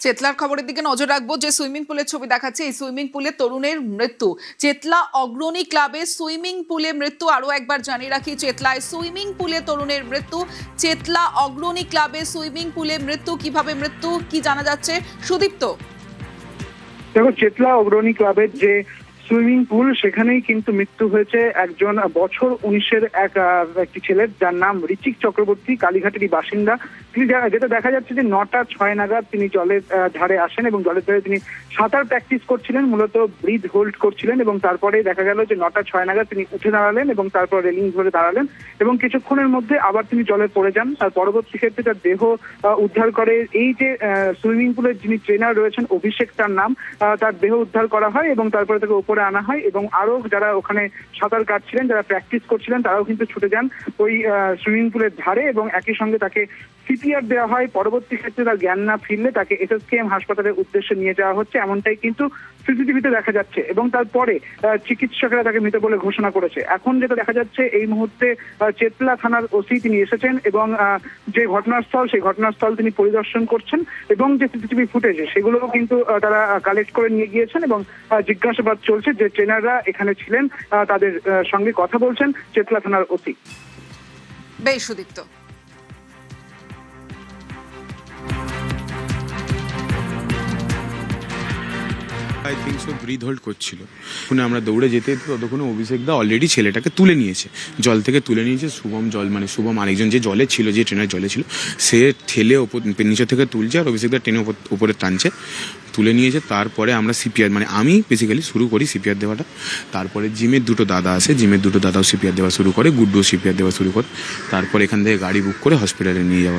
চেতলার খবরের দিকে নজর রাখবো। যে সুইমিং পুলের ছবি দেখাচ্ছে, এই সুইমিং পুলে তরুণের মৃত্যু। চেতলা অগ্রণী ক্লাবে সুইমিং পুলে মৃত্যু। আরো একবার জানিয়ে রাখি, চেতলায় সুইমিং পুলে তরুণের মৃত্যু। চেতলা অগ্রণী ক্লাবে সুইমিং পুলে মৃত্যু। কিভাবে মৃত্যু, কি জানা যাচ্ছে সুদীপ্ত? দেখো, চেতলা অগ্রণী ক্লাবের যে সুইমিং পুল, সেখানেই কিন্তু মৃত্যু হয়েছে একজন বছর 19-এর একটি ছেলের, যার নাম ঋচিক চক্রবর্তী, কালীঘাটেরই বাসিন্দা। তিনি যেটা দেখা যাচ্ছে যে 9টা 6 নাগাদ তিনি জলের ধারে আসেন এবং জলের ধারে তিনি সাঁতার প্র্যাকটিস করছিলেন, মূলত ব্রিথ হোল্ড করছিলেন। এবং তারপরে দেখা গেল যে 9টা 6 নাগাদ তিনি উঠে দাঁড়ালেন এবং তারপর রেলিং ধরে দাঁড়ালেন এবং কিছুক্ষণের মধ্যে আবার তিনি জলে পড়ে যান। তার পরবর্তী ক্ষেত্রে তার দেহ উদ্ধার করে এই যে সুইমিং পুলের যিনি ট্রেনার রয়েছেন, অভিষেক তার নাম, তার দেহ উদ্ধার করা হয় এবং তারপরে তাকে উপরে আনা হয়। এবং আরো যারা ওখানে সাঁতার কাটছিলেন, যারা প্র্যাকটিস করছিলেন, তারাও কিন্তু ছুটে যান ওই সুইমিং পুলের ধারে এবং একই সঙ্গে তাকে সিপিআর দেওয়া হয়। পরবর্তী ক্ষেত্রে তার জ্ঞান না ফিরলে তাকে এসএসকেএম হাসপাতালের উদ্দেশ্যে নিয়ে যাওয়া হচ্ছে, এমনটাই কিন্তু সিসিটিভিতে দেখা যাচ্ছে। এবং তারপরে চিকিৎসকরা তাকে মৃত বলে ঘোষণা করেছে। এখন যেটা দেখা যাচ্ছে, এই মুহূর্তে চেতলা থানার ওসি তিনি এসেছেন এবং যে ঘটনাস্থল, সেই ঘটনাস্থল তিনি পরিদর্শন করছেন এবং যে সিসিটিভি ফুটেজ সেগুলোও কিন্তু তারা কালেক্ট করে নিয়ে গিয়েছেন এবং জিজ্ঞাসাবাদ চলছে। যে ট্রেনাররা এখানে ছিলেন তাদের সঙ্গে কথা বলছেন চেতলা থানার ওসি। বেশ Sudipta. I think so breath hold করছিল। আমরা দৌড়ে যেতে ততক্ষণে অভিষেক দা অলরেডি ছেলেটাকে তুলে নিয়েছে, জল থেকে তুলে নিয়েছে। শুভম আরেকজন যে জলে ছিল, যে ট্রেনার জলে ছিল, সে ঠেলে নিচে থেকে তুলছে আর অভিষেক দা ট্রেনে উপরে টানছে, তুলে নিয়েছে। তারপরে আমরা সিপিআর, আমি বেসিক্যালি শুরু করি সিপিআর দেওয়াটা। তারপরে জিমের দুটো দাদা আসে, জিমের দুটো দাদাও সিপিআর দেওয়া শুরু করে, গুড্ডু সিপিআর দেওয়া শুরু করে। তারপর এখান থেকে গাড়ি বুক করে হসপিটালে নিয়ে যাওয়া।